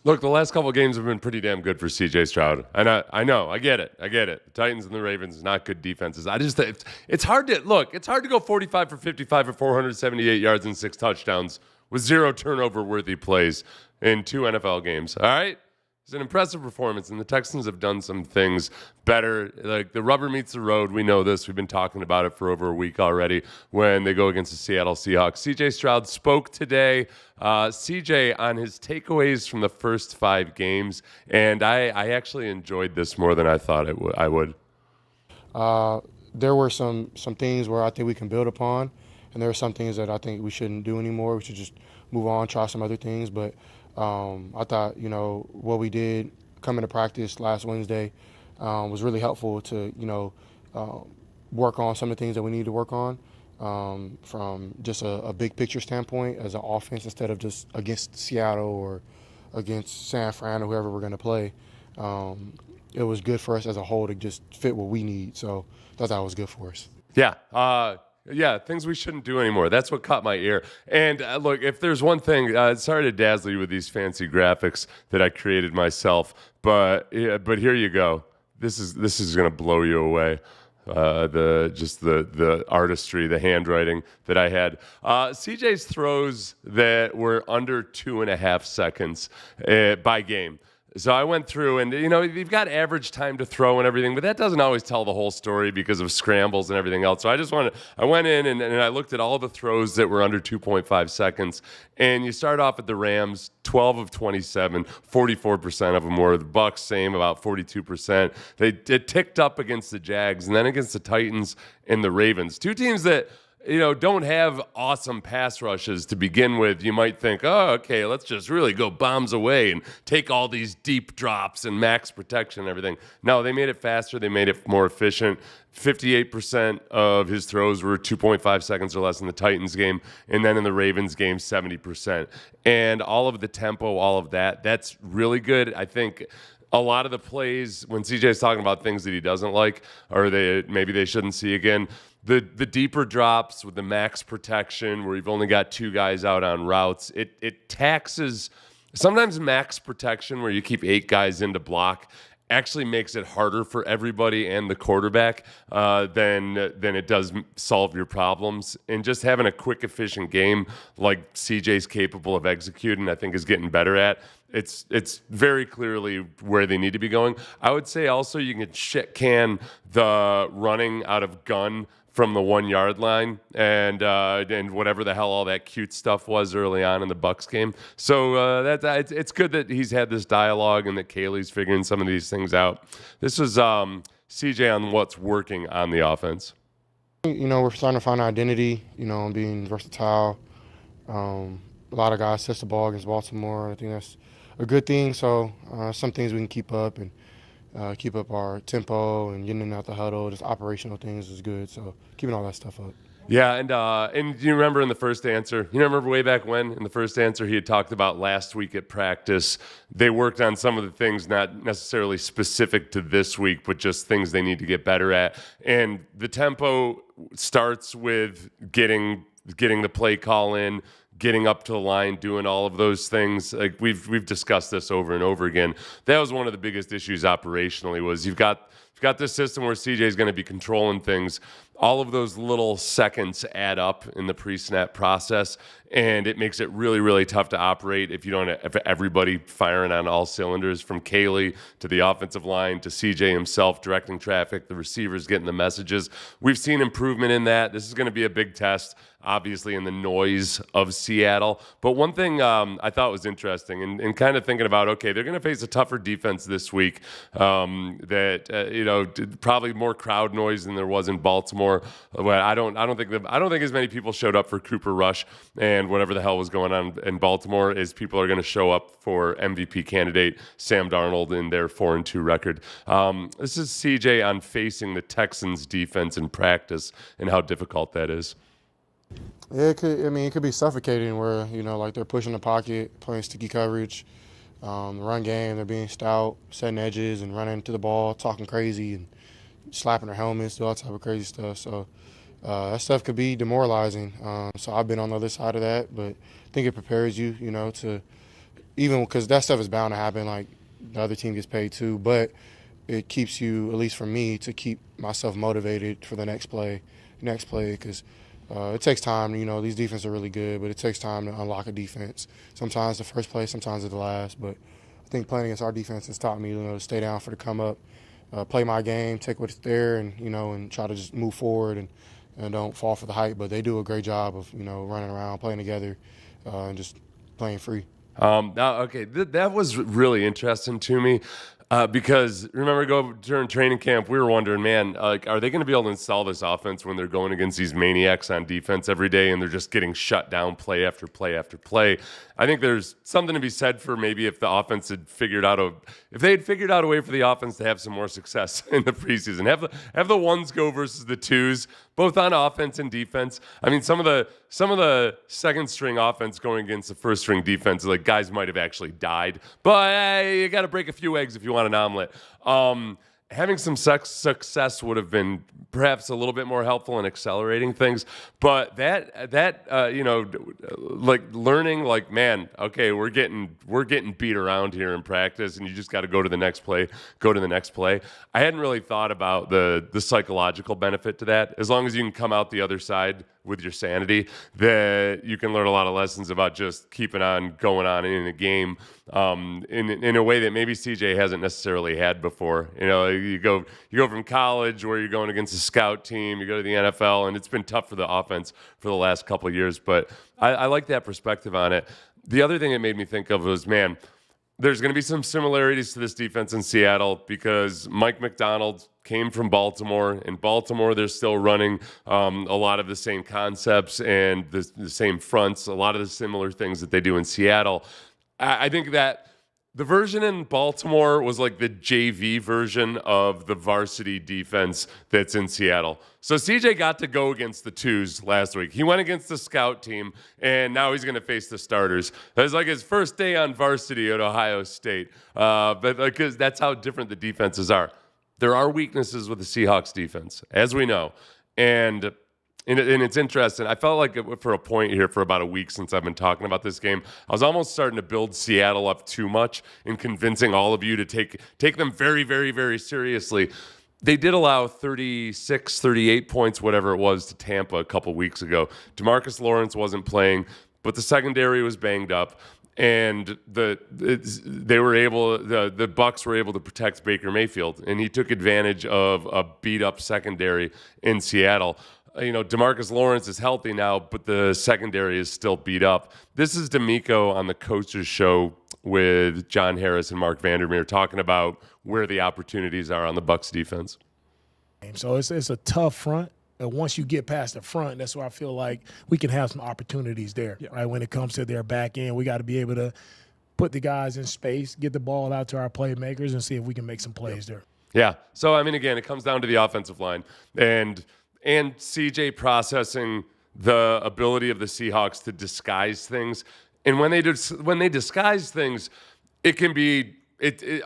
Look, the last couple of games have been pretty damn good for C.J. Stroud, and I know, I get it. The Titans and the Ravens not good defenses. I just it's hard to look. It's hard to go 45 for 55 for 478 yards and 6 touchdowns with 0 turnover-worthy plays in 2 NFL games. All right. It's an impressive performance, and the Texans have done some things better. Like the rubber meets the road. We know this. We've been talking about it for over a week already when they go against the Seattle Seahawks. C.J. Stroud spoke today. C.J. on his takeaways from the first 5 games, and I actually enjoyed this more than I thought I would. There were some things where I think we can build upon, and there are some things that I think we shouldn't do anymore. We should just move on, try some other things, but I thought, what we did coming to practice last Wednesday was really helpful to, work on some of the things that we need to work on from just a big picture standpoint as an offense instead of just against Seattle or against San Fran or whoever we're going to play. It was good for us as a whole to just fit what we need. So I thought that was good for us. Yeah. Yeah, things we shouldn't do anymore. That's what caught my ear. And look, if there's one thing, sorry to dazzle you with these fancy graphics that I created myself, but here you go. This is gonna blow you away. The artistry, the handwriting that I had. CJ's throws that were under 2.5 seconds by game. So I went through and, you've got average time to throw and everything, but that doesn't always tell the whole story because of scrambles and everything else. So I went in and I looked at all the throws that were under 2.5 seconds. And you start off at the Rams, 12 of 27, 44% of them were. The Bucs, same, about 42%. It ticked up against the Jags and then against the Titans and the Ravens. 2 teams that don't have awesome pass rushes to begin with. You might think, oh, okay, let's just really go bombs away and take all these deep drops and max protection and everything. No, they made it faster. They made it more efficient. 58% of his throws were 2.5 seconds or less in the Titans game. And then in the Ravens game, 70%. And all of the tempo, all of that's really good. I think a lot of the plays, when CJ's talking about things that he doesn't like or maybe they shouldn't see again, the deeper drops with the max protection where you've only got 2 guys out on routes, it taxes. Sometimes max protection where you keep 8 guys in to block actually makes it harder for everybody and the quarterback than it does solve your problems. And just having a quick, efficient game like CJ's capable of executing, I think is getting better at. It's very clearly where they need to be going. I would say also you can shit can the running out of gun from the 1-yard line and whatever the hell all that cute stuff was early on in the Bucs game. So it's good that he's had this dialogue and that Kaylee's figuring some of these things out. This was CJ on what's working on the offense. We're starting to find our identity, being versatile. A lot of guys touch the ball against Baltimore. I think that's a good thing. So some things we can keep up and keep up our tempo and getting out the huddle, just operational things is good. So keeping all that stuff up. Yeah, and you remember in the first answer, way back when in the first answer he had talked about last week at practice, they worked on some of the things not necessarily specific to this week, but just things they need to get better at. And the tempo starts with getting the play call in, getting up to the line, doing all of those things. Like we've discussed this over and over again. That was one of the biggest issues operationally was you've got this system where CJ is going to be controlling things. All of those little seconds add up in the pre-snap process, and it makes it really, really tough to operate if you don't have everybody firing on all cylinders, from Kaylee to the offensive line to CJ himself directing traffic, the receivers getting the messages. We've seen improvement in that. This is going to be a big test, obviously, in the noise of Seattle. But one thing I thought was interesting, and kind of thinking about, okay, they're going to face a tougher defense this week probably more crowd noise than there was in Baltimore. But I don't think as many people showed up for Cooper Rush and whatever the hell was going on in Baltimore as people are going to show up for MVP candidate Sam Darnold in their 4-2 record. This is CJ on facing the Texans defense in practice and how difficult that is. Yeah, it could be suffocating where, like they're pushing the pocket, playing sticky coverage, the run game, they're being stout, setting edges and running to the ball, talking crazy and slapping their helmets, do all type of crazy stuff. So that stuff could be demoralizing. So I've been on the other side of that, but I think it prepares you, to even because that stuff is bound to happen. Like the other team gets paid too, but it keeps you, at least for me, to keep myself motivated for the next play, because it takes time. You know, these defenses are really good, but it takes time to unlock a defense. Sometimes the first play, sometimes the last. But I think playing against our defense has taught me, to stay down for the come up, play my game, take what's there, and and try to just move forward and don't fall for the hype. But they do a great job of running around, playing together, and just playing free. Now, okay, that was really interesting to me. Because remember, during training camp, we were wondering, man, like, are they going to be able to install this offense when they're going against these maniacs on defense every day and they're just getting shut down play after play after play? I think there's something to be said for maybe if the offense had figured out if they had figured out a way for the offense to have some more success in the preseason, have the ones go versus the twos, both on offense and defense. I mean, some of the second string offense going against the first string defense, like, guys might have actually died, but you got to break a few eggs if you want an omelet. Having some success would have been perhaps a little bit more helpful in accelerating things. But like learning, like, man, okay, we're getting beat around here in practice, and you just got to go to the next play. I hadn't really thought about the psychological benefit to that. As long as you can come out the other side with your sanity, that you can learn a lot of lessons about just keeping on going on in a game in a way that maybe CJ hasn't necessarily had before. You go from college where you're going against a scout team, you go to the NFL, and it's been tough for the offense for the last couple of years. But I like that perspective on it. The other thing it made me think of was, man, there's going to be some similarities to this defense in Seattle because Mike McDonald came from Baltimore. In Baltimore, they're still running a lot of the same concepts and the same fronts, a lot of the similar things that they do in Seattle. I think that the version in Baltimore was like the JV version of the varsity defense that's in Seattle. So CJ got to go against the twos last week. He went against the scout team, and now he's going to face the starters. That was like his first day on varsity at Ohio State. But because that's how different the defenses are. There are weaknesses with the Seahawks defense, as we know. And it's interesting. I felt like for a point here for about a week since I've been talking about this game, I was almost starting to build Seattle up too much and convincing all of you to take them very, very, very seriously. They did allow 36, 38 points, whatever it was, to Tampa a couple weeks ago. DeMarcus Lawrence wasn't playing, but the secondary was banged up. And the Bucs were able to protect Baker Mayfield, and he took advantage of a beat-up secondary in Seattle. DeMarcus Lawrence is healthy now, but the secondary is still beat up. This is D'Amico on the Coaches Show with John Harris and Mark Vandermeer talking about where the opportunities are on the Bucs defense. So it's a tough front. And once you get past the front, that's where I feel like we can have some opportunities there. Yeah. Right? When it comes to their back end, we got to be able to put the guys in space, get the ball out to our playmakers, and see if we can make some plays there. Yeah. So, I mean, again, it comes down to the offensive line. And CJ processing the ability of the Seahawks to disguise things. And when they disguise things, it can be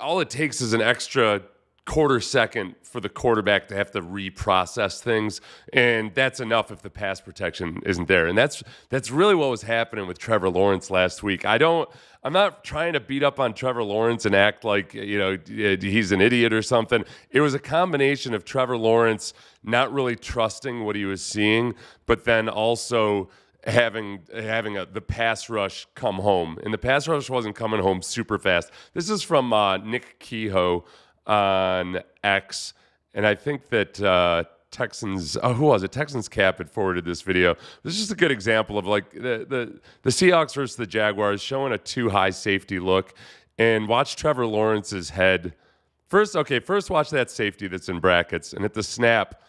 all it takes is an extra quarter second for the quarterback to have to reprocess things, and that's enough if the pass protection isn't there. And that's really what was happening with Trevor Lawrence last week. I'm not trying to beat up on Trevor Lawrence and act like he's an idiot or something. It was a combination of Trevor Lawrence not really trusting what he was seeing, but then also having the pass rush come home. And the pass rush wasn't coming home super fast. This is from Nick Kehoe on X, and I think that Texans, who was it? Texans Cap had forwarded this video. This is just a good example of like the Seahawks versus the Jaguars showing a too high safety look, and watch Trevor Lawrence's head. First watch that safety that's in brackets, and at the snap,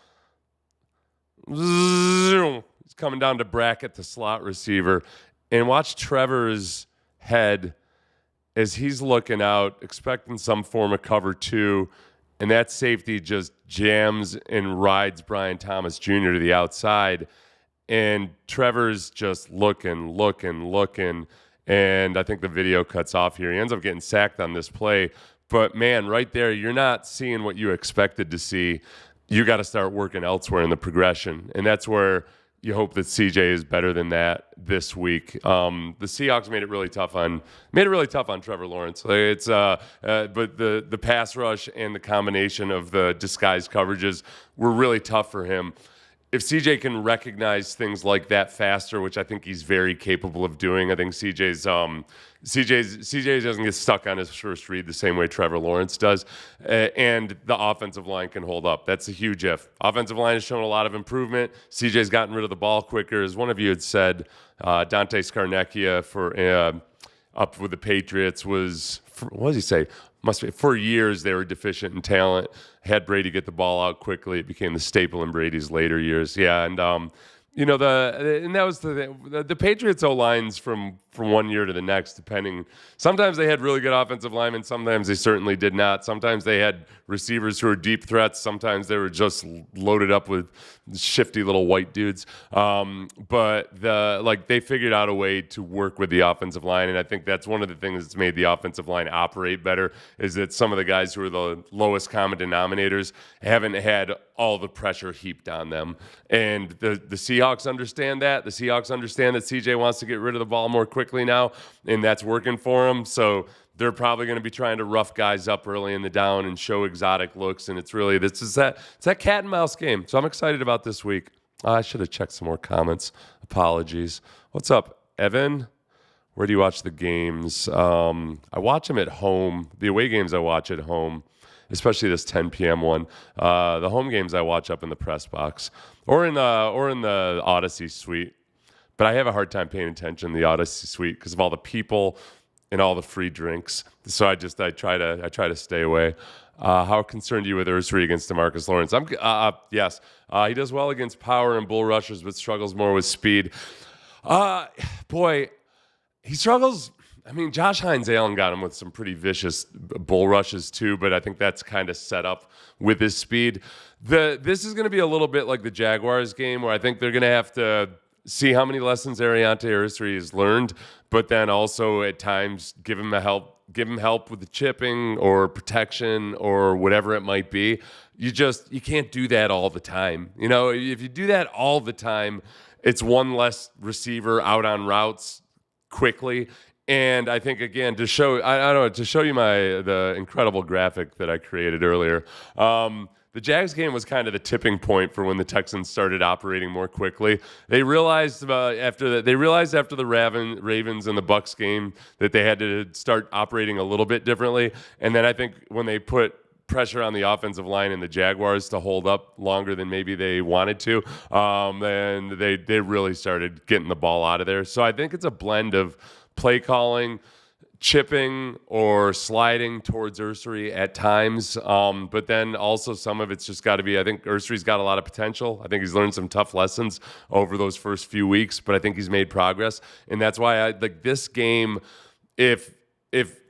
zoom, he's coming down to bracket the slot receiver, and watch Trevor's head as he's looking out, expecting some form of cover two, and that safety just jams and rides Brian Thomas Jr. to the outside, and Trevor's just looking, and I think the video cuts off here. He ends up getting sacked on this play, but man, right there, you're not seeing what you expected to see. You got to start working elsewhere in the progression, and that's where you hope that CJ is better than that this week. The Seahawks made it really tough on Trevor Lawrence. But the pass rush and the combination of the disguised coverages were really tough for him. If CJ can recognize things like that faster, which I think he's very capable of doing, I think CJ doesn't get stuck on his first read the same way Trevor Lawrence does, and the offensive line can hold up. That's a huge if. Offensive line has shown a lot of improvement. CJ's gotten rid of the ball quicker. As one of you had said, Dante Scarnecchia up with the Patriots what does he say? Must be for years they were deficient in talent. Had Brady get the ball out quickly, it became the staple in Brady's later years. Yeah, and that was the Patriots O-lines from one year to the next, depending. Sometimes they had really good offensive linemen. Sometimes they certainly did not. Sometimes they had receivers who were deep threats. Sometimes they were just loaded up with shifty little white dudes. But they figured out a way to work with the offensive line, and I think that's one of the things that's made the offensive line operate better, is that some of the guys who are the lowest common denominators haven't had all the pressure heaped on them. And the Seahawks understand that. The Seahawks understand that CJ wants to get rid of the ball more quickly now, and that's working for him. So they're probably going to be trying to rough guys up early in the down and show exotic looks. And it's that cat and mouse game. So I'm excited about this week. I should have checked some more comments. Apologies. What's up, Evan? Where do you watch the games? I watch them at home. The away games I watch at home, especially this 10 p.m. one. The home games I watch up in the press box or in the Odyssey suite. But I have a hard time paying attention in the Odyssey suite because of all the people and all the free drinks. So I try to stay away. How concerned are you with Ursary against DeMarcus Lawrence? Yes. He does well against power and bull rushers, but struggles more with speed. He struggles. I mean, Josh Hines-Allen got him with some pretty vicious bull rushes too, but I think that's kind of set up with his speed. This is going to be a little bit like the Jaguars game, where I think they're going to have to see how many lessons Ariante Ursary has learned, but then also at times give him help with the chipping or protection or whatever it might be. You can't do that all the time. If you do that all the time, it's one less receiver out on routes quickly. And I think, again, to show you the incredible graphic that I created earlier, the Jags game was kind of the tipping point for when the Texans started operating more quickly. They realized after the Ravens and the Bucs game that they had to start operating a little bit differently. And then I think when they put pressure on the offensive line and the Jaguars to hold up longer than maybe they wanted to, and they really started getting the ball out of there. So I think it's a blend of play calling, chipping or sliding towards Ursary at times. But then also some of it's just got to be, I think Ursary's got a lot of potential. I think he's learned some tough lessons over those first few weeks, but I think he's made progress. And that's why I like this game. If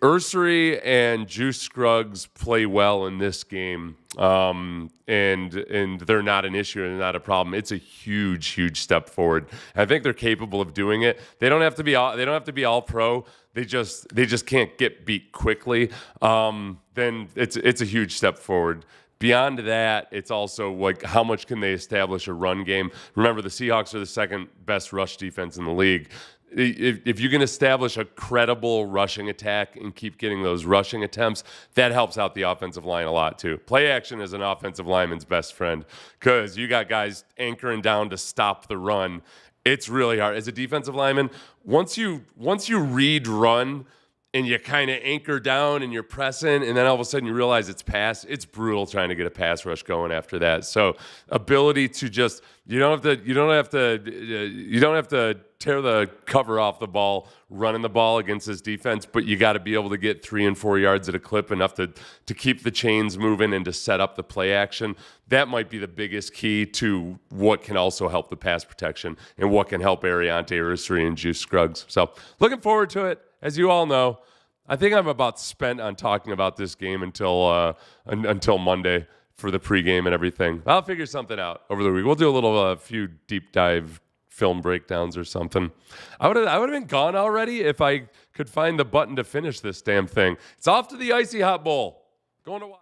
Ursary and Juice Scruggs play well in this game, and they're not an issue and not a problem, it's a huge step forward. I think they're capable of doing it. They don't have to be all pro. They just can't get beat quickly. Then it's a huge step forward. Beyond that, it's also like how much can they establish a run game? Remember, the Seahawks are the second best rush defense in the league. If you can establish a credible rushing attack and keep getting those rushing attempts, that helps out the offensive line a lot too. Play action is an offensive lineman's best friend because you got guys anchoring down to stop the run. It's really hard. As a defensive lineman, once you read run and you kind of anchor down and you're pressing, and then all of a sudden you realize it's pass, it's brutal trying to get a pass rush going after that. So ability to just you don't have to tear the cover off the ball running the ball against this defense, but you got to be able to get 3 and 4 yards at a clip, enough to keep the chains moving and to set up the play action. That might be the biggest key to what can also help the pass protection and what can help Ariante Ursary and Juice Scruggs. So looking forward to it. As you all know, I think I'm about spent on talking about this game until Monday for the pregame and everything. I'll figure something out over the week. We'll do a few deep dive film breakdowns or something. I would have been gone already if I could find the button to finish this damn thing. It's off to the Icy Hot Bowl. Going to watch.